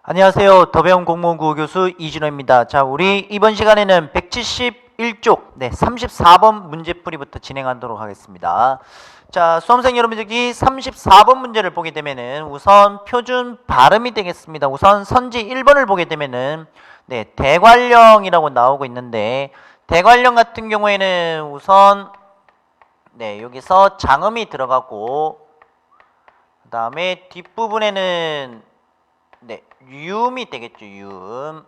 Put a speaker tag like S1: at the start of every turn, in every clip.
S1: 안녕하세요. 더 배운 공무원 국어교수 이진호입니다. 자, 우리 이번 시간에는 171쪽 34번 문제풀이부터 진행하도록 하겠습니다. 자, 수험생 여러분들이 34번 문제를 보게 되면은 우선 표준 발음이 되겠습니다. 우선 선지 1번을 보게 되면은 대관령이라고 나오고 있는데, 대관령 같은 경우에는 우선 여기서 장음이 들어가고, 그 다음에 뒷부분에는 유음이 되겠죠. 유음.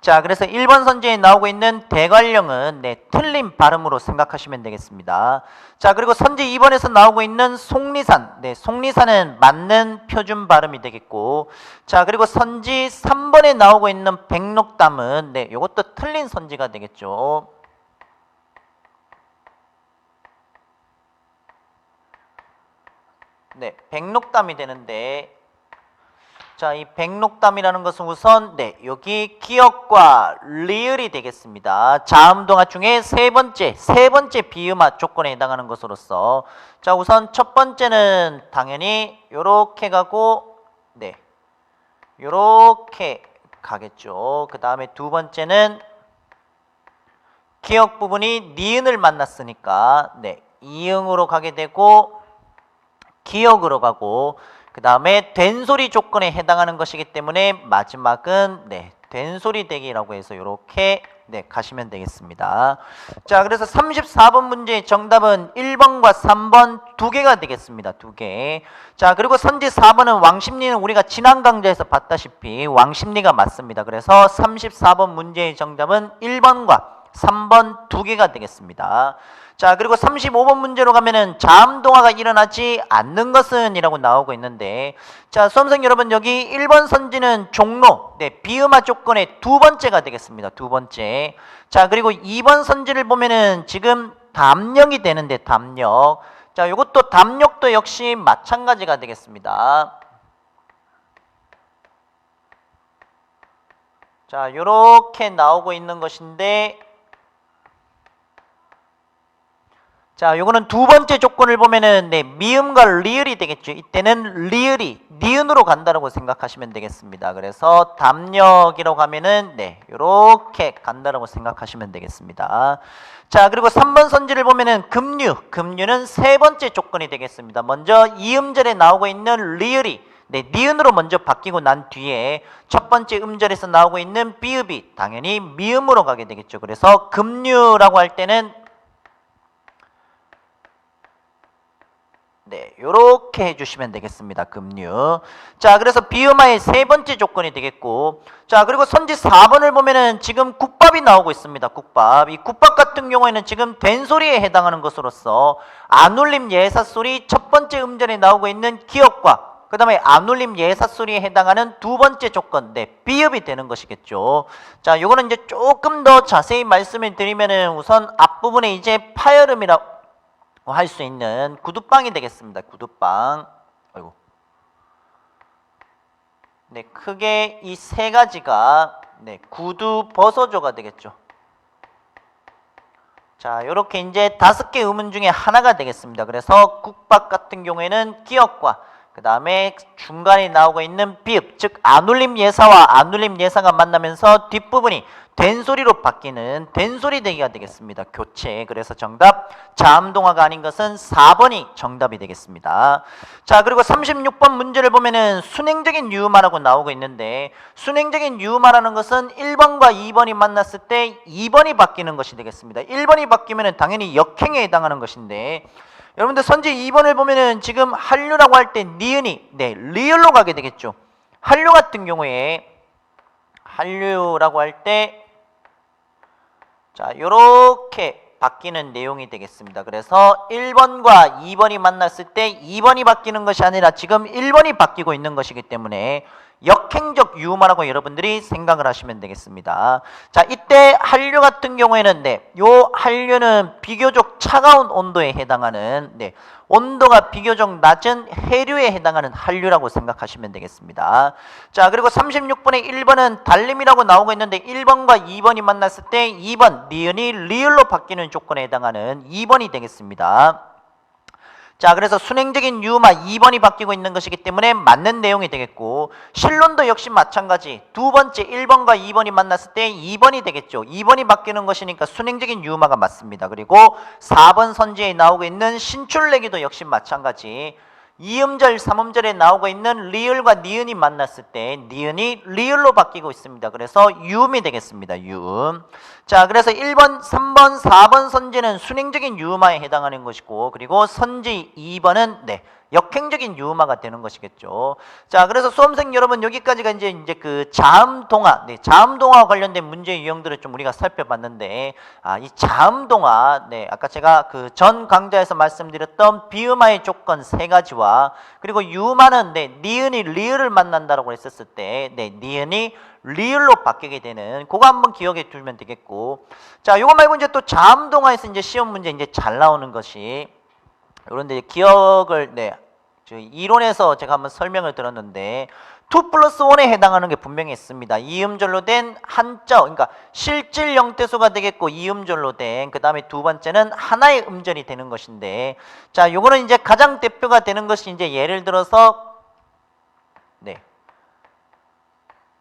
S1: 자, 그래서 1번 선지에 나오고 있는 대관령은 틀린 발음으로 생각하시면 되겠습니다. 자, 그리고 선지 2번에서 나오고 있는 속리산. 속리산은 맞는 표준 발음이 되겠고, 자, 그리고 선지 3번에 나오고 있는 백록담은 이것도 틀린 선지가 되겠죠. 백록담이 되는데, 자, 이 백록담이라는 것은 우선 여기 기역과 리을이 되겠습니다. 자음동화 중에 세 번째 비음화 조건에 해당하는 것으로서, 자, 우선 첫 번째는 당연히 요렇게 가고 요렇게 가겠죠. 그 다음에 두 번째는 기역 부분이 니은을 만났으니까 이응으로 가게 되고 기역으로 가고, 그 다음에 된소리 조건에 해당하는 것이기 때문에 마지막은 된소리 대기라고 해서 이렇게 가시면 되겠습니다. 자, 그래서 34번 문제의 정답은 1번과 3번 두 개가 되겠습니다. 두 개. 자, 그리고 선지 4번은 왕십리는 우리가 지난 강좌에서 봤다시피 왕십리가 맞습니다. 그래서 34번 문제의 정답은 1번과 3번 두 개가 되겠습니다. 자, 그리고 35번 문제로 가면은 자음동화가 일어나지 않는 것은 이라고 나오고 있는데, 자, 수험생 여러분, 여기 1번 선지는 종로 비음화 조건의 두 번째가 되겠습니다. 두 번째. 자, 그리고 2번 선지를 보면은 지금 담력이 되는데 담력. 자, 요것도 담력도 역시 마찬가지가 되겠습니다. 자, 요렇게 나오고 있는 것인데, 자, 요거는 두 번째 조건을 보면은 미음과 리을이 되겠죠. 이때는 리을이 니은으로 간다라고 생각하시면 되겠습니다. 그래서 담력이라고 하면은 요렇게 간다라고 생각하시면 되겠습니다. 자, 그리고 3번 선지를 보면은 금류는 세 번째 조건이 되겠습니다. 먼저 이음절에 나오고 있는 리을이 니은으로 먼저 바뀌고 난 뒤에 첫 번째 음절에서 나오고 있는 비읍이 당연히 미음으로 가게 되겠죠. 그래서 금류라고 할 때는 요렇게 해주시면 되겠습니다. 금류. 자, 그래서 비음화의 세 번째 조건이 되겠고, 자, 그리고 선지 4번을 보면은 지금 국밥이 나오고 있습니다. 국밥. 이 국밥 같은 경우에는 지금 된소리에 해당하는 것으로서 안울림 예사소리 첫 번째 음절에 나오고 있는 기역과 그 다음에 안울림 예사소리에 해당하는 두 번째 조건, 비읍이 되는 것이겠죠. 자, 요거는 이제 조금 더 자세히 말씀을 드리면은 우선 앞부분에 이제 파열음이라고 할 수 있는 구두빵이 되겠습니다. 구두빵. 아이고. 크게 이 세 가지가 구두 버서조가 되겠죠. 자, 요렇게 이제 5개 음운 중에 하나가 되겠습니다. 그래서 국밥 같은 경우에는 기역과 그 다음에 중간에 나오고 있는 비읍, 즉 안울림 예사와 안울림 예사가 만나면서 뒷부분이 된소리로 바뀌는 된소리 대기가 되겠습니다. 교체. 그래서 정답 자음동화가 아닌 것은 4번이 정답이 되겠습니다. 자, 그리고 36번 문제를 보면은 순행적인 유음화라고 나오고 있는데, 순행적인 유음화라는 것은 1번과 2번이 만났을 때 2번이 바뀌는 것이 되겠습니다. 1번이 바뀌면은 당연히 역행에 해당하는 것인데, 여러분들 선지 2번을 보면은 지금 한류라고 할 때 니은이 리을로 가게 되겠죠. 한류 같은 경우에 한류라고 할 때 자, 요렇게 바뀌는 내용이 되겠습니다. 그래서 1번과 2번이 만났을 때 2번이 바뀌는 것이 아니라 지금 1번이 바뀌고 있는 것이기 때문에 역행적 유음화라고 여러분들이 생각을 하시면 되겠습니다. 자, 이때 한류 같은 경우에는 요 한류는 비교적 차가운 온도에 해당하는 온도가 비교적 낮은 해류에 해당하는 한류라고 생각하시면 되겠습니다. 자, 그리고 36번에 1번은 달림이라고 나오고 있는데 1번과 2번이 만났을 때 2번 니은이 리을로 바뀌는 조건에 해당하는 2번이 되겠습니다. 자, 그래서 순행적인 유마 2번이 바뀌고 있는 것이기 때문에 맞는 내용이 되겠고, 실론도 역시 마찬가지. 두 번째 1번과 2번이 만났을 때 2번이 되겠죠. 2번이 바뀌는 것이니까 순행적인 유마가 맞습니다. 그리고 4번 선지에 나오고 있는 신출내기도 역시 마찬가지. 2음절, 3음절에 나오고 있는 리을과 니은이 만났을 때 니은이 리을로 바뀌고 있습니다. 그래서 유음이 되겠습니다. 유음. 자, 그래서 1번, 3번, 4번 선지는 순행적인 유음화에 해당하는 것이고, 그리고 선지 2번은 역행적인 유음화가 되는 것이겠죠. 자, 그래서 수험생 여러분, 여기까지가 이제 그 자음동화, 자음동화와 관련된 문제 유형들을 좀 우리가 살펴봤는데, 이 자음동화, 아까 제가 그 전 강좌에서 말씀드렸던 비음화의 조건 세 가지와, 그리고 유음화는 니은이 리을을 만난다라고 했었을 때, 니은이 리을로 바뀌게 되는, 그거 한번 기억해 두면 되겠고, 자, 요거 말고 이제 또 자음동화에서 이제 시험 문제 이제 잘 나오는 것이, 그런데 기억을 이론에서 제가 한번 설명을 들었는데 2+1에 해당하는 게 분명히 있습니다. 이음절로 된 한자, 그러니까 실질 영대수가 되겠고, 이음절로 된, 그 다음에 두 번째는 하나의 음절이 되는 것인데, 자, 요거는 이제 가장 대표가 되는 것이 이제 예를 들어서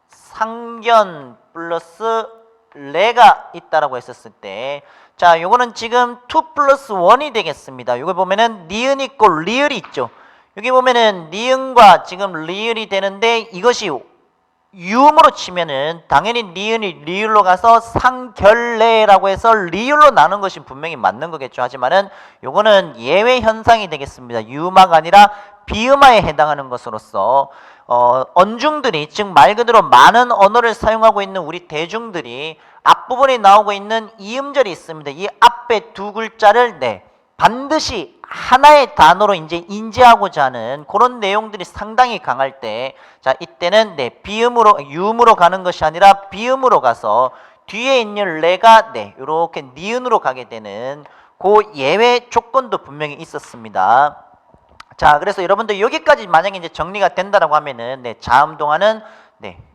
S1: 상견 플러스 레가 있다라고 했었을 때, 자, 요거는 지금 2+1이 되겠습니다. 요거 보면은 니은 있고 리을이 있죠. 여기 보면은 니은과 지금 리을이 되는데, 이것이 유음으로 치면은 당연히 니은이 리을로 가서 상결례라고 해서 리을로 나눈 것이 분명히 맞는 거겠죠. 하지만은 요거는 예외 현상이 되겠습니다. 유음화가 아니라 비음화에 해당하는 것으로서 언중들이, 즉 말 그대로 많은 언어를 사용하고 있는 우리 대중들이 앞부분에 나오고 있는 이음절이 있습니다. 이 앞에 두 글자를 반드시 하나의 단어로 이제 인지하고자 하는 그런 내용들이 상당히 강할 때, 자, 이때는 유음으로 가는 것이 아니라 비음으로 가서 뒤에 있는 레가 이렇게 니은으로 가게 되는 그 예외 조건도 분명히 있었습니다. 자, 그래서 여러분들 여기까지 만약에 이제 정리가 된다라고 하면은 자음동화는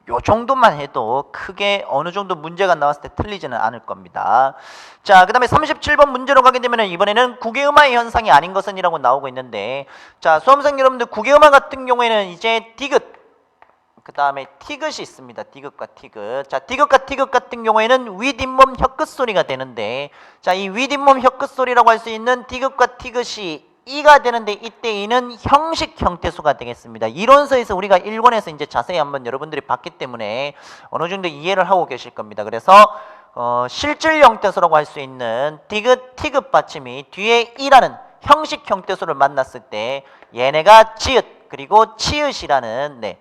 S1: 요 정도만 해도 크게 어느 정도 문제가 나왔을 때 틀리지는 않을 겁니다. 자, 그 다음에 37번 문제로 가게 되면 이번에는 국외음화의 현상이 아닌 것은 이라고 나오고 있는데, 자, 수험생 여러분들 국외음화 같은 경우에는 이제 디귿, 그 다음에 티귿이 있습니다. 디귿과 티귿. 자, 디귿과 티귿 같은 경우에는 윗잇몸 혀끝 소리가 되는데, 자, 이 윗잇몸 혀끝 소리라고 할 수 있는 디귿과 티귿이 이가 되는데, 이때 이는 형식 형태수가 되겠습니다. 이론서에서 우리가 1권에서 이제 자세히 한번 여러분들이 봤기 때문에 어느 정도 이해를 하고 계실 겁니다. 그래서 실질 형태수라고 할 수 있는 디귿, 티귿 받침이 뒤에 이라는 형식 형태수를 만났을 때 얘네가 지읒 그리고 치읓이라는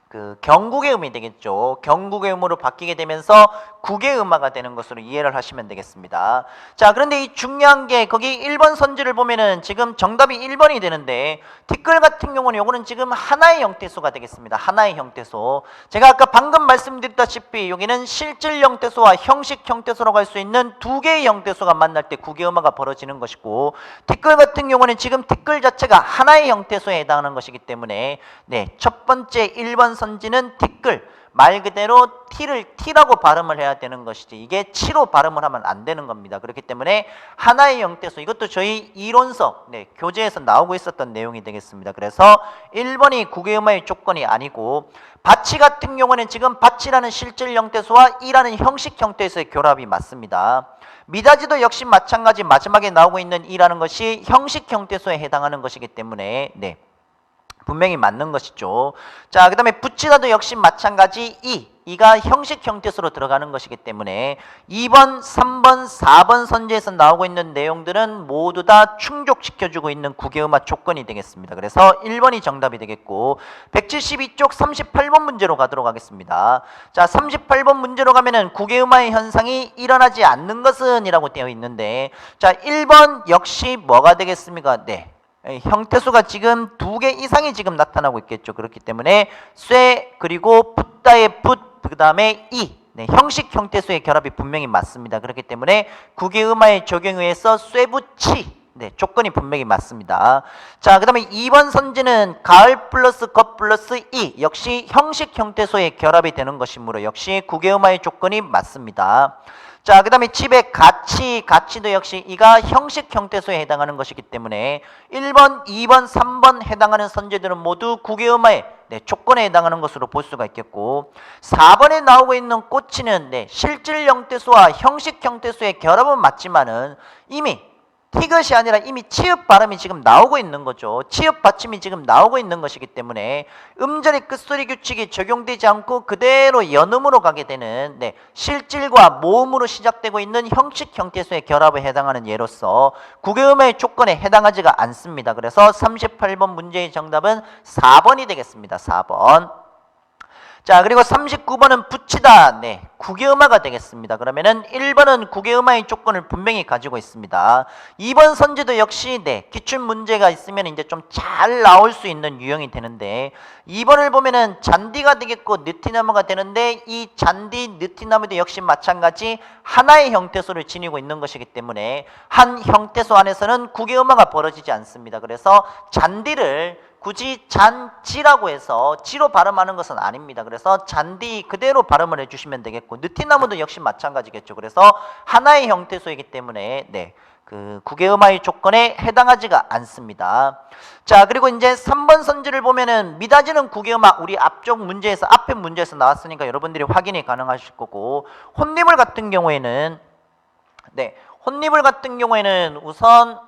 S1: 그 경국의 음이 되겠죠. 경국의 음으로 바뀌게 되면서 국의 음화가 되는 것으로 이해를 하시면 되겠습니다. 자, 그런데 이 중요한 게 거기 1번 선지를 보면은 지금 정답이 1번이 되는데, 티끌 같은 경우는 요거는 지금 하나의 형태수가 되겠습니다. 하나의 형태수. 제가 아까 방금 말씀드렸다시피 여기는 실질 형태수와 형식 형태수라고 할 수 있는 두 개의 형태수가 만날 때 국의 음화가 벌어지는 것이고, 티끌 같은 경우는 지금 티끌 자체가 하나의 형태수에 해당하는 것이기 때문에 첫 번째 1번 선지는 티끌, 말 그대로 T를 T라고 발음을 해야 되는 것이지, 이게 치로 발음을 하면 안 되는 겁니다. 그렇기 때문에 하나의 형태수, 이것도 저희 이론서 교재에서 나오고 있었던 내용이 되겠습니다. 그래서 1번이 국외음화의 조건이 아니고, 바치 같은 경우는 지금 바치라는 실질 형태수와 이라는 형식 형태수의 결합이 맞습니다. 미다지도 역시 마찬가지, 마지막에 나오고 있는 이라는 것이 형식 형태수에 해당하는 것이기 때문에 분명히 맞는 것이죠. 자, 그 다음에 붙이다도 역시 마찬가지, 이가 형식 형태수로 들어가는 것이기 때문에 2번, 3번, 4번 선지에서 나오고 있는 내용들은 모두 다 충족시켜주고 있는 국외음화 조건이 되겠습니다. 그래서 1번이 정답이 되겠고, 172쪽 38번 문제로 가도록 하겠습니다. 자, 38번 문제로 가면은 국외음화의 현상이 일어나지 않는 것은 이라고 되어 있는데, 자, 1번 역시 뭐가 되겠습니까? 형태수가 지금 2개 이상이 지금 나타나고 있겠죠. 그렇기 때문에 쇠 그리고 붙다의 붙, 그 다음에 이 형식 형태수의 결합이 분명히 맞습니다. 그렇기 때문에 국외음화의 적용에 의해서 쇠붙이 조건이 분명히 맞습니다. 자, 그 다음에 2번 선지는 가을 플러스 것 플러스 이, 역시 형식 형태수의 결합이 되는 것이므로 역시 국외음화의 조건이 맞습니다. 자, 그 다음에 집의 가치도 역시 이가 형식 형태소에 해당하는 것이기 때문에 1번, 2번, 3번 해당하는 선제들은 모두 국외음화의 조건에 해당하는 것으로 볼 수가 있겠고 4번에 나오고 있는 꼬치는 실질 형태소와 형식 형태소의 결합은 맞지만은 이미 티귿이 아니라 이미 치읓 발음이 지금 나오고 있는 거죠. 치읓 받침이 지금 나오고 있는 것이기 때문에 음절의 끝소리 규칙이 적용되지 않고 그대로 연음으로 가게 되는 실질과 모음으로 시작되고 있는 형식 형태소의 결합에 해당하는 예로서 국외음의 조건에 해당하지가 않습니다. 그래서 38번 문제의 정답은 4번이 되겠습니다. 4번. 자, 그리고 39번은 붙이다. 국외음화가 되겠습니다. 그러면은 1번은 국외음화의 조건을 분명히 가지고 있습니다. 2번 선제도 역시 기출 문제가 있으면 이제 좀 잘 나올 수 있는 유형이 되는데 2번을 보면은 잔디가 되겠고 느티나무가 되는데 이 잔디, 느티나무도 역시 마찬가지 하나의 형태소를 지니고 있는 것이기 때문에 한 형태소 안에서는 국외음화가 벌어지지 않습니다. 그래서 잔디를 굳이 잔지라고 해서 지로 발음하는 것은 아닙니다. 그래서 잔디 그대로 발음을 해주시면 되겠고 느티나무도 역시 마찬가지겠죠. 그래서 하나의 형태소이기 때문에 그 국외음화의 조건에 해당하지가 않습니다. 자, 그리고 이제 3번 선지를 보면은 미닫이는 국외음화 우리 앞쪽 문제에서 앞에 문제에서 나왔으니까 여러분들이 확인이 가능하실 거고 혼리불 같은 경우에는 혼리불 같은 경우에는 우선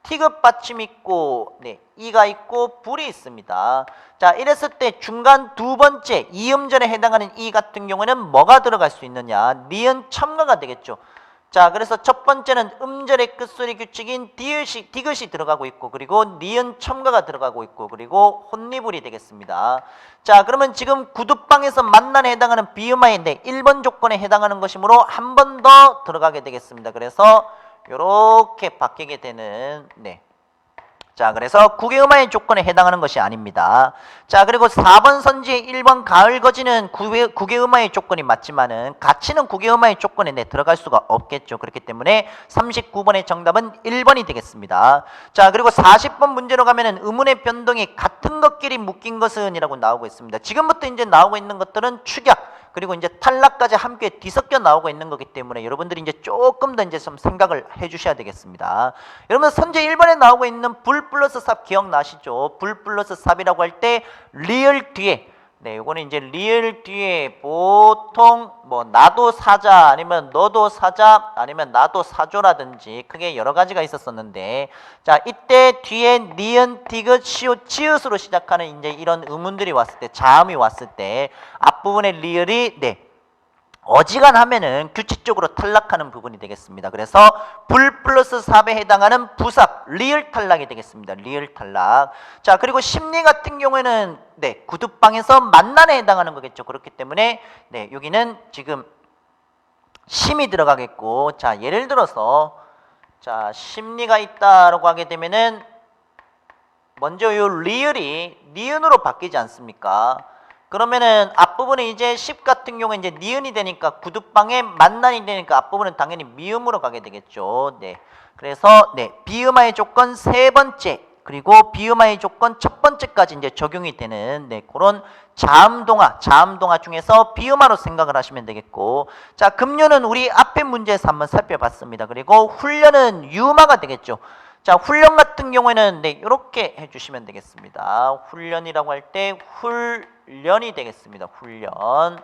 S1: 티귿 받침 있고 이가 있고 불이 있습니다. 자, 이랬을 때 중간 두 번째 이음절에 해당하는 이 같은 경우에는 뭐가 들어갈 수 있느냐? 니은 첨가가 되겠죠. 자, 그래서 첫 번째는 음절의 끝소리 규칙인 디귿이 들어가고 있고 그리고 니은 첨가가 들어가고 있고 그리고 혼리불이 되겠습니다. 자, 그러면 지금 구두방에서 만난에 해당하는 비음화인데 1번 조건에 해당하는 것이므로 한 번 더 들어가게 되겠습니다. 그래서 요렇게 바뀌게 되는 자, 그래서 국외음화의 조건에 해당하는 것이 아닙니다. 자, 그리고 4번 선지의 1번 가을거지는 국외음화의 조건이 맞지만은 가치는 국외음화의 조건에 들어갈 수가 없겠죠. 그렇기 때문에 39번의 정답은 1번이 되겠습니다. 자, 그리고 40번 문제로 가면은 의문의 변동이 같은 것끼리 묶인 것은 이라고 나오고 있습니다. 지금부터 이제 나오고 있는 것들은 축약 그리고 이제 탈락까지 함께 뒤섞여 나오고 있는 거기 때문에 여러분들이 이제 조금 더 이제 좀 생각을 해 주셔야 되겠습니다. 여러분 선제 1번에 나오고 있는 불 플러스 삽 기억나시죠? 불 플러스 삽이라고 할 때 리을 뒤에 요거는 이제 리을 뒤에 보통 뭐 나도 사자 아니면 너도 사자 아니면 나도 사줘라든지 크게 여러 가지가 있었었는데 자, 이때 뒤에 니은, 디귿, 시옷, 치읓으로 시작하는 이제 이런 의문들이 왔을 때 자음이 왔을 때 앞부분의 리을이 어지간하면은 규칙적으로 탈락하는 부분이 되겠습니다. 그래서 불 플러스 삽에 해당하는 부삽, 리을 탈락이 되겠습니다. 리을 탈락. 자, 그리고 심리 같은 경우에는 구두방에서 만난에 해당하는 거겠죠. 그렇기 때문에 여기는 지금 심이 들어가겠고 자, 예를 들어서 자, 심리가 있다라고 하게 되면은 먼저 요 리을이 니은으로 바뀌지 않습니까? 그러면은 앞부분에 이제 10 같은 경우에 이제 니은이 되니까 구두방에 만난이 되니까 앞부분은 당연히 미음으로 가게 되겠죠. 그래서 비음화의 조건 세 번째 그리고 비음화의 조건 첫 번째까지 이제 적용이 되는 그런 자음동화 중에서 비음화로 생각을 하시면 되겠고 자, 급료는 우리 앞에 문제에서 한번 살펴봤습니다. 그리고 훈련은 유음화가 되겠죠. 자, 훈련 같은 경우에는 이렇게 해주시면 되겠습니다. 훈련이라고 할 때 훈련이 되겠습니다. 훈련.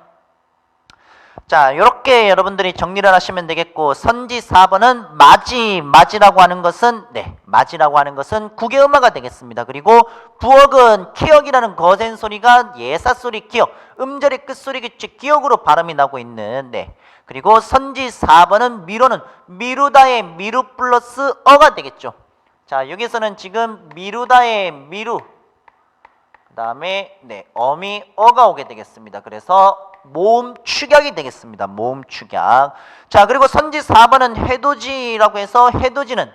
S1: 자, 이렇게 여러분들이 정리를 하시면 되겠고 선지 4번은 맞이라고 하는 것은 맞이라고 하는 것은 국외음화가 되겠습니다. 그리고 부억은 키역이라는 거센 소리가 예사소리 기역, 음절의 끝소리 규칙 기역으로 발음이 나고 있는 그리고 선지 4번은 미로는 미루다의 미루 플러스 어가 되겠죠. 자, 여기서는 지금 미루다의 미루 그 다음에 어미 어가 오게 되겠습니다. 그래서 모음 축약이 되겠습니다. 모음 축약. 자, 그리고 선지 4번은 해돋이라고 해서 해돋이는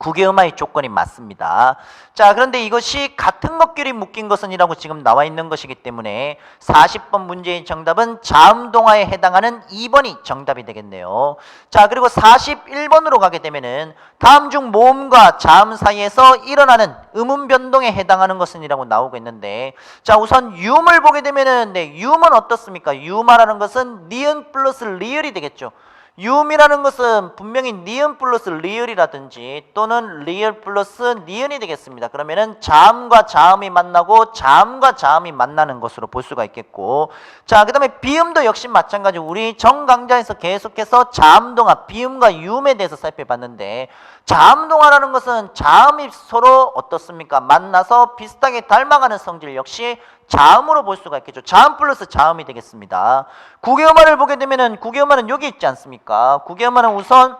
S1: 국외음화의 조건이 맞습니다. 자, 그런데 이것이 같은 것끼리 묶인 것은 이라고 지금 나와 있는 것이기 때문에 40번 문제의 정답은 자음동화에 해당하는 2번이 정답이 되겠네요. 자, 그리고 41번으로 가게 되면은 다음 중 모음과 자음 사이에서 일어나는 음운 변동에 해당하는 것은 이라고 나오고 있는데 자, 우선 유음을 보게 되면은 유음은 어떻습니까? 유음화라는 것은 니은 플러스 리을이 되겠죠. 유음이라는 것은 분명히 니은 플러스 리을이라든지 또는 리을 플러스 니은이 되겠습니다. 그러면은 자음과 자음이 만나고 자음과 자음이 만나는 것으로 볼 수가 있겠고, 자, 그 다음에 비음도 역시 마찬가지로 우리 전 강좌에서 계속해서 자음동화, 비음과 유음에 대해서 살펴봤는데, 자음동화라는 것은 자음이 서로 어떻습니까? 만나서 비슷하게 닮아가는 성질 역시 자음으로 볼 수가 있겠죠. 자음 플러스 자음이 되겠습니다. 국외음화를 보게 되면은 국외음화는 여기 있지 않습니까? 국외음화는 우선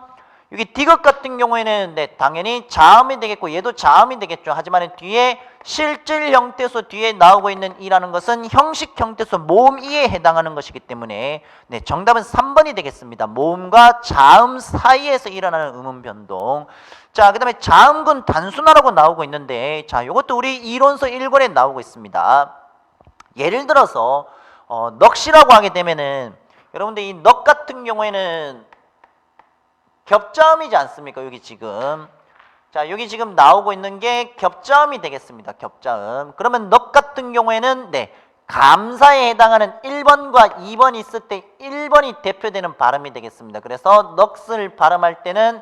S1: 여기 디귿 같은 경우에는 네, 당연히 자음이 되겠고 얘도 자음이 되겠죠. 하지만 뒤에 실질 형태소 뒤에 나오고 있는 이라는 것은 형식 형태소 모음 이에 해당하는 것이기 때문에 네, 정답은 3번이 되겠습니다. 모음과 자음 사이에서 일어나는 음운 변동. 자, 그 다음에 자음군 단순화라고 나오고 있는데, 자, 이것도 우리 이론서 1권에 나오고 있습니다. 예를 들어서 넋이라고 하게 되면은 여러분들 이 넋 같은 경우에는 겹자음이지 않습니까? 여기 지금 자, 여기 지금 나오고 있는 게 겹자음이 되겠습니다. 겹자음. 그러면 넋 같은 경우에는 네, 감사에 해당하는 1번과 2번이 있을 때 1번이 대표되는 발음이 되겠습니다. 그래서 넋을 발음할 때는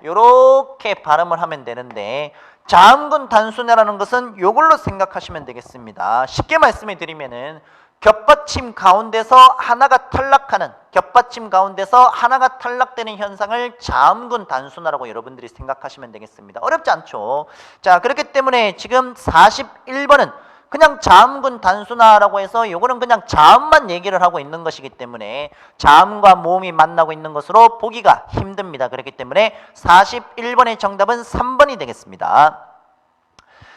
S1: 이렇게 발음을 하면 되는데, 자음군 단순화라는 것은 이걸로 생각하시면 되겠습니다. 쉽게 말씀해 드리면은 겹받침 가운데서 하나가 탈락하는, 겹받침 가운데서 하나가 탈락되는 현상을 자음군 단순화라고 여러분들이 생각하시면 되겠습니다. 어렵지 않죠? 자, 그렇기 때문에 지금 41번은 그냥 자음군 단순화라고 해서 요거는 그냥 자음만 얘기를 하고 있는 것이기 때문에 자음과 모음이 만나고 있는 것으로 보기가 힘듭니다. 그렇기 때문에 41번의 정답은 3번이 되겠습니다.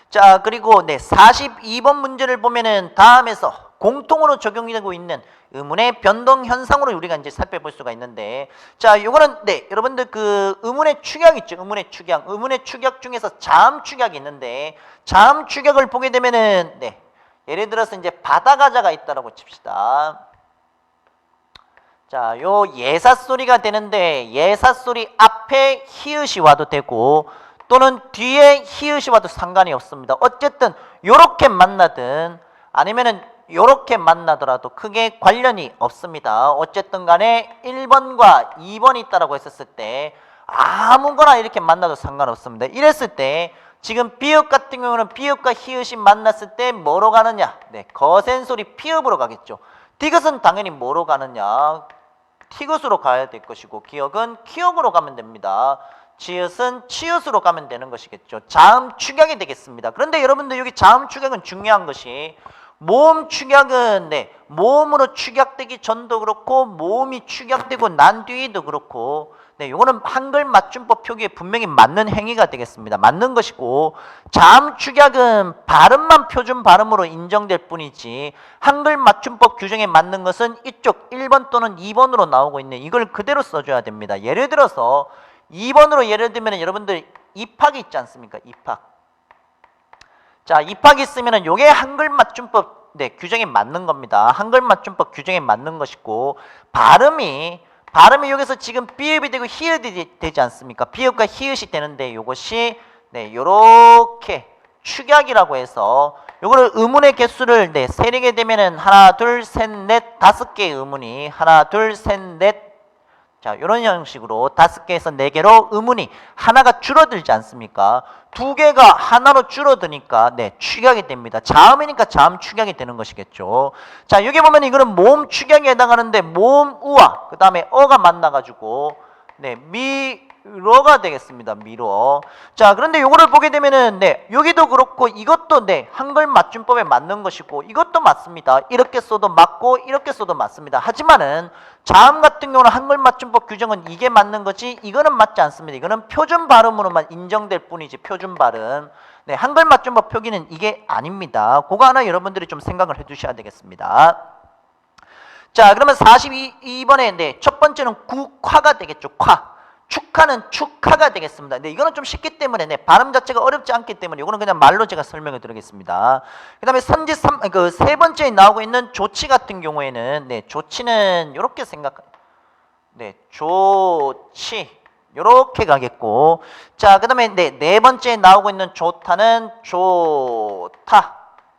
S1: 자, 그리고 네, 42번 문제를 보면은 다음에서 공통으로 적용이 되고 있는 음운의 변동 현상으로 우리가 이제 살펴볼 수가 있는데, 자, 요거는 네, 여러분들 그 음운의 축약 있죠. 음운의 축약. 음운의 축약 중에서 자음 축약이 있는데, 자음 축약을 보게 되면은 네, 예를 들어서 이제 바다가자가 있다라고 칩시다. 자, 요 예사 소리가 되는데 예사 소리 앞에 히읗이 와도 되고 또는 뒤에 히읗이 와도 상관이 없습니다. 어쨌든 요렇게 만나든 아니면은 요렇게 만나더라도 크게 관련이 없습니다. 어쨌든 간에 1번과 2번이 있다라고 했었을 때 아무거나 이렇게 만나도 상관없습니다. 이랬을 때 지금 비읍 같은 경우는 비읍과 히읗이 만났을 때 뭐로 가느냐? 네, 거센 소리 피읍으로 가겠죠. 디귿은 당연히 뭐로 가느냐? 티귿으로 가야 될 것이고, 기역은 키역으로 가면 됩니다. 지읒은 치읒으로 가면 되는 것이겠죠. 자음 축약이 되겠습니다. 그런데 여러분들 여기 자음 축약은 중요한 것이, 모음 축약은 네, 모음으로 축약되기 전도 그렇고 모음이 축약되고 난 뒤에도 그렇고 네, 요거는 한글 맞춤법 표기에 분명히 맞는 행위가 되겠습니다. 맞는 것이고, 자음 축약은 발음만 표준 발음으로 인정될 뿐이지 한글 맞춤법 규정에 맞는 것은 이쪽 1번 또는 2번으로 나오고 있는 이걸 그대로 써줘야 됩니다. 예를 들어서 2번으로 예를 들면 여러분들 입학이 있지 않습니까? 입학. 자, 입학이 있으면은 요게 한글 맞춤법 네, 규정에 맞는 겁니다. 한글 맞춤법 규정에 맞는 것이고, 발음이 여기서 지금 비읍이 되고 히읗이 되지 않습니까? 비읍과 히읗이 되는데 요것이 네, 요렇게 축약이라고 해서 요거를 음운의 개수를 네, 세리게 되면은 하나, 둘, 셋, 넷, 5개의 음운이 하나, 둘, 셋, 넷, 자, 이런 형식으로 5개에서 4개로 음운이 하나가 줄어들지 않습니까? 2개가 하나로 줄어드니까 네, 축약이 됩니다. 자음이니까 자음 축약이 되는 것이겠죠. 자, 여기 보면 이거는 모음 축약에 해당하는데 모음 우와 그 다음에 어가 만나가지고 네, 미러가 되겠습니다. 미러. 자, 그런데 요거를 보게 되면은 네, 여기도 그렇고 이것도 네, 한글 맞춤법에 맞는 것이고 이것도 맞습니다. 이렇게 써도 맞고 이렇게 써도 맞습니다. 하지만은 자음 같은 경우는 한글 맞춤법 규정은 이게 맞는 거지 이거는 맞지 않습니다. 이거는 표준 발음으로만 인정될 뿐이지 표준 발음. 네, 한글 맞춤법 표기는 이게 아닙니다. 그거 하나 여러분들이 좀 생각을 해 두셔야 되겠습니다. 자, 그러면 42번에 네, 첫 번째는 국화가 되겠죠. 화. 축하는 축하가 되겠습니다. 네, 이거는 좀 쉽기 때문에 네, 발음 자체가 어렵지 않기 때문에 이거는 그냥 말로 제가 설명을 드리겠습니다. 그다음에 선지 그 세 번째에 나오고 있는 조치 같은 경우에는 네, 조치는 이렇게 네, 조치 요렇게 가겠고, 자, 그다음에 네 번째에 나오고 있는 좋다는 좋다.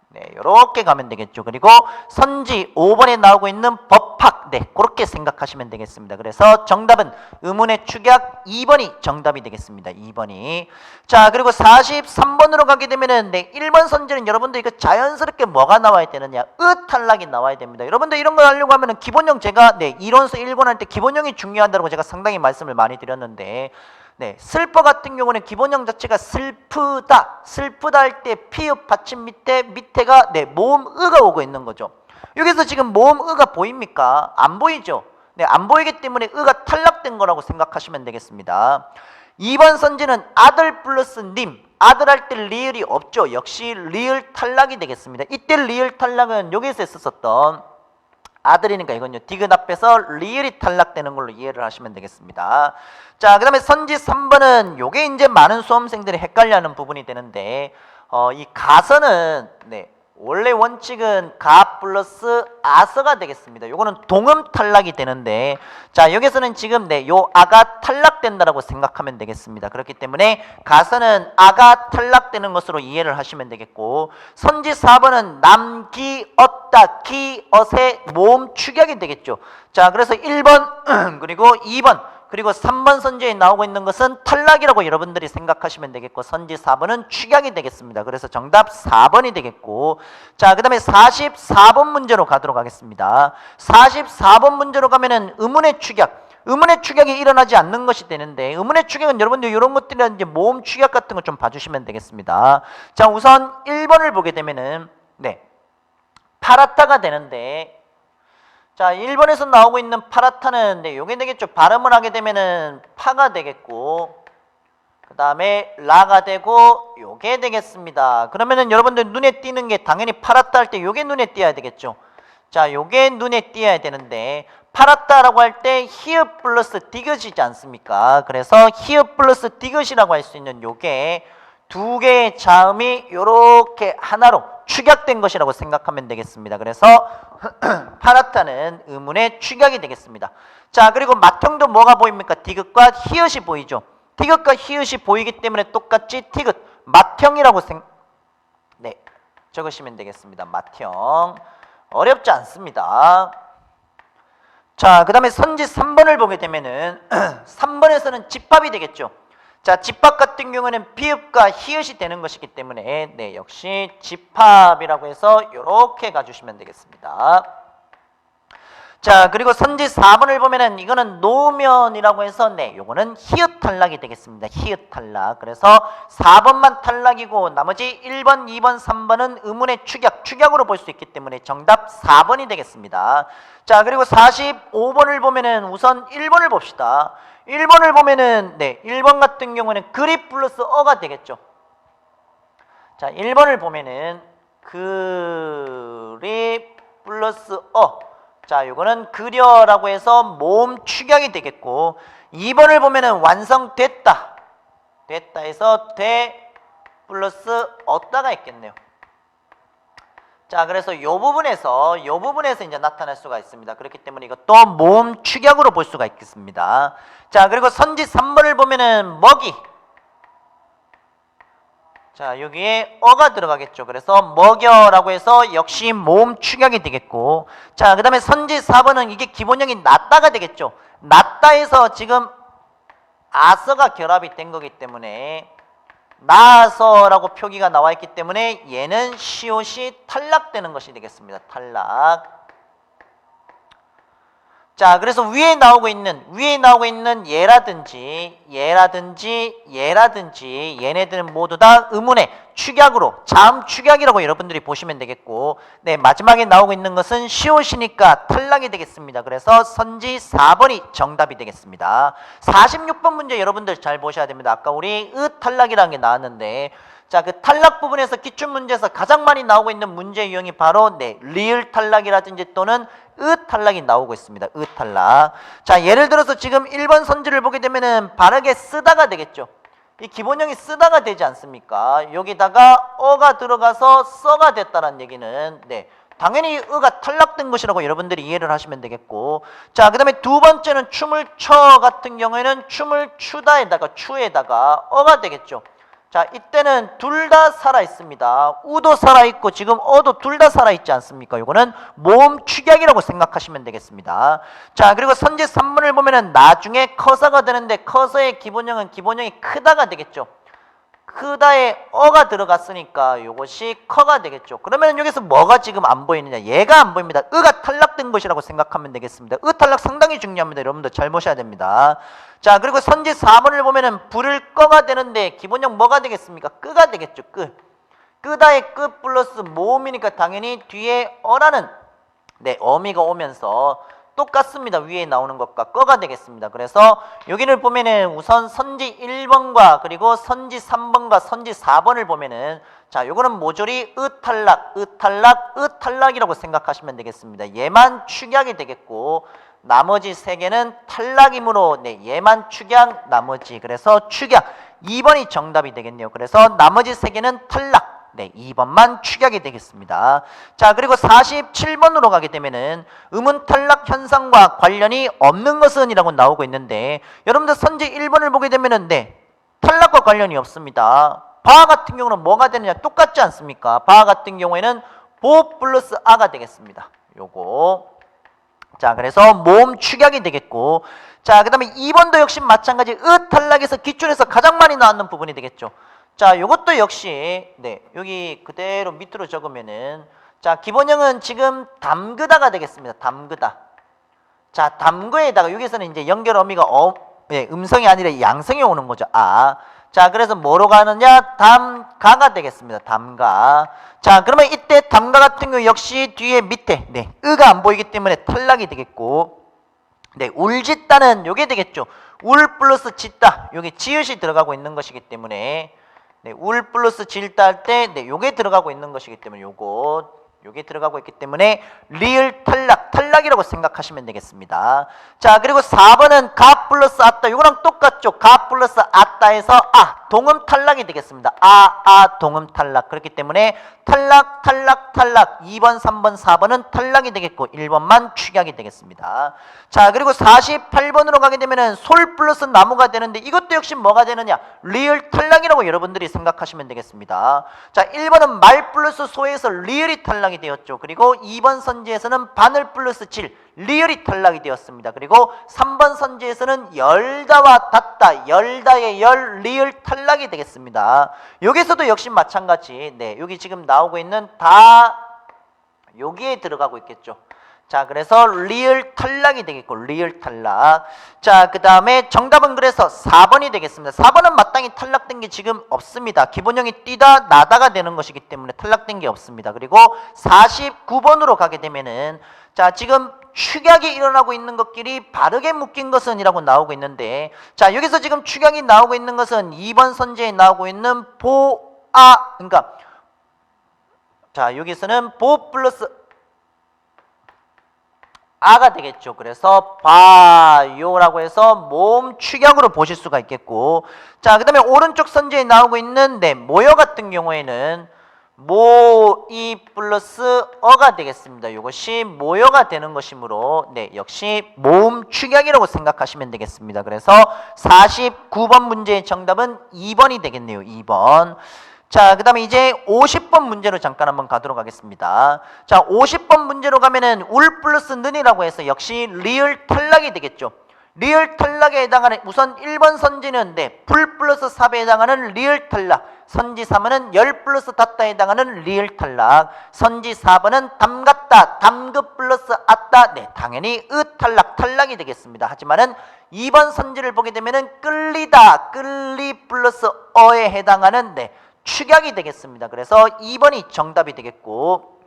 S1: 네, 요렇게 가면 되겠죠. 그리고 선지 5번에 나오고 있는 법학 네, 그렇게 생각하시면 되겠습니다. 그래서 정답은 의문의 축약 2번이 정답이 되겠습니다. 2번이. 자, 그리고 43번으로 가게 되면은 네, 1번 선지는 여러분들 이거 자연스럽게 뭐가 나와야 되느냐? 탈락이 나와야 됩니다. 여러분들 이런 거 하려고 하면은 기본형 제가 네, 이론서 1권 할 때 기본형이 중요하다고 제가 상당히 말씀을 많이 드렸는데 네, 슬퍼 같은 경우는 기본형 자체가 슬프다 할 때 피읍 받침 밑에가 네, 모음 으가 오고 있는 거죠. 여기서 지금 모음 으가 보입니까? 안 보이죠? 네, 안 보이기 때문에 으가 탈락된 거라고 생각하시면 되겠습니다. 2번 선지는 아들 플러스 님, 아들 할 때 리을이 없죠. 역시 리을 탈락이 되겠습니다. 이때 리을 탈락은 여기서 썼었던 아들이니까 이건요, 디귿 앞에서 리을이 탈락되는 걸로 이해를 하시면 되겠습니다. 자, 그 다음에 선지 3번은 요게 이제 많은 수험생들이 헷갈려하는 부분이 되는데 이 가서는 네, 원래 원칙은 가 플러스 아서가 되겠습니다. 요거는 동음 탈락이 되는데 자, 여기서는 지금 네, 요 아가 탈락된다라고 생각하면 되겠습니다. 그렇기 때문에 가서는 아가 탈락되는 것으로 이해를 하시면 되겠고, 선지 4번은 남기 얻다 기 얻의 모음 축약이 되겠죠. 자, 그래서 1번 그리고 2번 그리고 3번 선지에 나오고 있는 것은 탈락이라고 여러분들이 생각하시면 되겠고, 선지 4번은 축약이 되겠습니다. 그래서 정답 4번이 되겠고, 자, 그 다음에 44번 문제로 가도록 하겠습니다. 44번 문제로 가면은 의문의 축약, 의문의 축약이 일어나지 않는 것이 되는데, 의문의 축약은 여러분들 이런 것들이나 이제 모음 축약 같은 거 좀 봐주시면 되겠습니다. 자, 우선 1번을 보게 되면은 네, 파라타가 되는데, 자, 1번에서 나오고 있는 파라타는 네, 요게 되겠죠. 발음을 하게 되면은 파가 되겠고, 그 다음에 라가 되고 요게 되겠습니다. 그러면은 여러분들 눈에 띄는 게 당연히 파라타 할 때 요게 눈에 띄어야 되겠죠. 자, 요게 눈에 띄어야 되는데, 파라타라고 할 때 히읗 플러스 디귿이지 않습니까? 그래서 히읗 플러스 디귿이라고 할 수 있는 요게 두 개의 자음이 요렇게 하나로 축약된 것이라고 생각하면 되겠습니다. 그래서 파라타는 의문의 축약이 되겠습니다. 자, 그리고 맏형도 뭐가 보입니까? 디귿과 히읗이 보이죠. 디귿과 히읗이 보이기 때문에 똑같이 디귿, 맏형이라고 네, 적으시면 되겠습니다. 맏형. 어렵지 않습니다. 자, 그 다음에 선지 3번을 보게 되면은 3번에서는 집합이 되겠죠. 자, 집합 같은 경우는 비읍과 히읗이 되는 것이기 때문에 네, 역시 집합이라고 해서 이렇게 가주시면 되겠습니다. 자, 그리고 선지 4번을 보면은 이거는 노면이라고 해서 네, 요거는 히읗 탈락이 되겠습니다. 히읗 탈락. 그래서 4번만 탈락이고 나머지 1번, 2번, 3번은 의문의 축약으로 볼 수 있기 때문에 정답 4번이 되겠습니다. 자, 그리고 45번을 보면은 우선 1번을 봅시다. 1번을 보면은 네, 1번 같은 경우는 그리 플러스 어가 되겠죠. 자, 1번을 보면은 그리 플러스 어. 자, 요거는 그려라고 해서 모음 축약이 되겠고, 2번을 보면은 완성됐다. 됐다 해서 돼 플러스 얻다가 있겠네요. 자, 그래서 요 부분에서 이제 나타날 수가 있습니다. 그렇기 때문에 이것도 모음 축약으로 볼 수가 있겠습니다. 자, 그리고 선지 3번을 보면은 먹이. 자, 여기에 어가 들어가겠죠. 그래서 먹여라고 해서 역시 모음 축약이 되겠고, 자, 그 다음에 선지 4번은 이게 기본형이 낫다가 되겠죠. 낫다에서 지금 아서가 결합이 된 거기 때문에 나서라고 표기가 나와 있기 때문에 얘는 시옷이 탈락되는 것이 되겠습니다. 탈락. 자, 그래서 위에 나오고 있는 얘라든지 얘네들은 모두 다 의문의 축약으로, 자음 축약이라고 여러분들이 보시면 되겠고, 네, 마지막에 나오고 있는 것은 시옷이니까 탈락이 되겠습니다. 그래서 선지 4번이 정답이 되겠습니다. 46번 문제 여러분들 잘 보셔야 됩니다. 아까 우리 탈락이라는 게 나왔는데, 자, 그 탈락 부분에서 기출문제에서 가장 많이 나오고 있는 문제 유형이 바로 네, 리을 탈락이라든지 또는 탈락이 나오고 있습니다. 탈락. 자, 예를 들어서 지금 1번 선지를 보게 되면은 바르게 쓰다가 되겠죠. 이 기본형이 쓰다가 되지 않습니까? 여기다가 어가 들어가서 써가 됐다는 얘기는 네, 당연히 으가 탈락된 것이라고 여러분들이 이해를 하시면 되겠고, 자, 그 다음에 두 번째는 춤을 춰 같은 경우에는 춤을 추다에다가 추에다가 어가 되겠죠. 자, 이때는 둘 다 살아 있습니다. 우도 살아 있고 지금 어도 둘 다 살아 있지 않습니까? 이거는 모음 축약이라고 생각하시면 되겠습니다. 자, 그리고 선지 3번을 보면은 나중에 커서가 되는데 커서의 기본형은 기본형이 크다가 되겠죠. 크다에 어가 들어갔으니까 이것이 커가 되겠죠. 그러면 여기서 뭐가 지금 안 보이느냐? 얘가 안 보입니다. 으가 탈락된 것이라고 생각하면 되겠습니다. 으 탈락 상당히 중요합니다. 여러분들 잘 보셔야 됩니다. 자, 그리고 선지 4번을 보면은 불을 꺼가 되는데 기본형 뭐가 되겠습니까? 끄가 되겠죠. 끄다의 끄 플러스 모음이니까 당연히 뒤에 어라는 어미가 오면서 똑같습니다. 위에 나오는 것과 꺼가 되겠습니다. 그래서 여기를 보면은 우선 선지 1번과 그리고 선지 3번과 선지 4번을 보면은 자, 요거는 모조리 으탈락이라고 생각하시면 되겠습니다. 얘만 축약이 되겠고 나머지 세 개는 탈락이므로 얘만 축약, 나머지 그래서 축약 2번이 정답이 되겠네요. 그래서 나머지 세 개는 탈락. 2번만 축약이 되겠습니다. 자, 그리고 47번으로 가게 되면은 음운 탈락 현상과 관련이 없는 것은 이라고 나오고 있는데 여러분들 선지 1번을 보게 되면은 탈락과 관련이 없습니다. 바 같은 경우는 뭐가 되느냐? 똑같지 않습니까? 바 같은 경우에는 보 플러스 아가 되겠습니다. 요거. 자, 그래서 모음 축약이 되겠고 자, 그 다음에 2번도 역시 마찬가지 으 탈락에서 기출에서 가장 많이 나왔는 부분이 되겠죠. 자, 요것도 역시 여기 그대로 밑으로 적으면은 자, 기본형은 지금 담그다가 되겠습니다. 담그다. 자, 담그에다가 여기서는 이제 연결 어미가 음성이 아니라 양성이 오는 거죠. 자, 그래서 뭐로 가느냐? 담가가 되겠습니다. 담가. 자, 그러면 이때 담가 같은 경우 역시 뒤에 밑에 으가 안 보이기 때문에 탈락이 되겠고 울짓다는 요게 되겠죠. 울 플러스 짓다. 요게 지읒이 들어가고 있는 것이기 때문에 울 플러스 질다 할 때 요게 들어가고 있는 것이기 때문에 요게 들어가고 있기 때문에 리을 탈락이라고 생각하시면 되겠습니다. 자, 그리고 4번은 가 플러스 아따. 요거랑 똑같죠. 가 플러스 아따에서 동음 탈락이 되겠습니다. 동음 탈락. 그렇기 때문에 탈락 2번 3번 4번은 탈락이 되겠고 1번만 축약이 되겠습니다. 자, 그리고 48번으로 가게 되면은 솔 플러스 나무가 되는데 이것도 역시 뭐가 되느냐? 리을 탈락이라고 여러분들이 생각하시면 되겠습니다. 자, 1번은 말 플러스 소에서 리을이 탈락이 되었죠. 그리고 2번 선지에서는 바늘 플러스 질 리을이 탈락이 되었습니다. 그리고 3번 선지에서는 열다와 닫다, 열다의 열, 리을 탈락이 되겠습니다. 여기서도 역시 마찬가지 여기 지금 나오고 있는 다 여기에 들어가고 있겠죠. 자, 그래서 리을 탈락이 되겠고 리을 탈락. 자, 그 다음에 정답은 그래서 4번이 되겠습니다. 4번은 마땅히 탈락된 게 지금 없습니다. 기본형이 뛰다 나다가 되는 것이기 때문에 탈락된 게 없습니다. 그리고 49번으로 가게 되면은 자, 지금 축약이 일어나고 있는 것끼리 바르게 묶인 것은 이라고 나오고 있는데 자, 여기서 지금 축약이 나오고 있는 것은 2번 선지에 나오고 있는 그러니까 자, 여기서는 보 플러스 아가 되겠죠. 그래서 봐요라고 해서 모음 축약으로 보실 수가 있겠고 자, 그 다음에 오른쪽 선지에 나오고 있는 모여 같은 경우에는 모이 플러스 어가 되겠습니다. 이것이 모여가 되는 것이므로 역시 모음 축약이라고 생각하시면 되겠습니다. 그래서 49번 문제의 정답은 2번이 되겠네요. 2번. 자, 그 다음에 이제 50번 문제로 잠깐 한번 가도록 하겠습니다. 자, 50번 문제로 가면은 울 플러스 는이라고 해서 역시 리을 탈락이 되겠죠. 리을 탈락에 해당하는 우선 1번 선지는 불 플러스 삽에 해당하는 리을 탈락, 선지 3번은 열 플러스 닫다에 해당하는 리을 탈락, 선지 4번은 담갔다, 담급 플러스 아따, 당연히 탈락이 되겠습니다. 하지만은 2번 선지를 보게 되면은 끌리다, 끌리 플러스 어에 해당하는 축약이 되겠습니다. 그래서 2번이 정답이 되겠고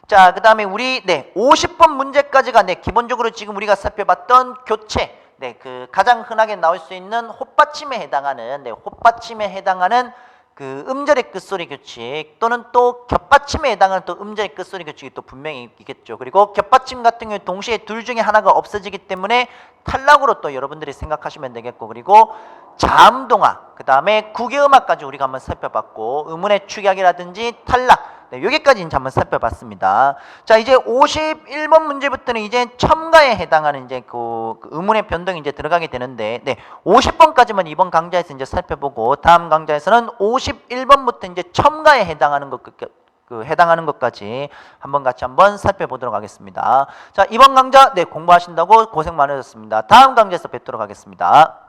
S1: 자, 그 다음에 우리 50번 문제까지가 기본적으로 지금 우리가 살펴봤던 교체 그 가장 흔하게 나올 수 있는 헛받침에 해당하는 그 음절의 끝소리 규칙 또는 또 겹받침에 해당하는 또 음절의 끝소리 규칙이 또 분명히 있겠죠. 그리고 겹받침 같은 경우 동시에 둘 중에 하나가 없어지기 때문에 탈락으로 또 여러분들이 생각하시면 되겠고 그리고 자음동화 그 다음에 국외음악까지 우리가 한번 살펴봤고 음운의 축약이라든지 탈락 네, 여기까지 이제 한번 살펴봤습니다. 자, 이제 51번 문제부터는 이제 첨가에 해당하는 이제 그 의문의 변동이 이제 들어가게 되는데, 네, 50번까지만 이번 강좌에서 이제 살펴보고 다음 강좌에서는 51번부터 이제 첨가에 해당하는 해당하는 것까지 한번 같이 한번 살펴보도록 하겠습니다. 자, 이번 강좌 네, 공부하신다고 고생 많으셨습니다. 다음 강좌에서 뵙도록 하겠습니다.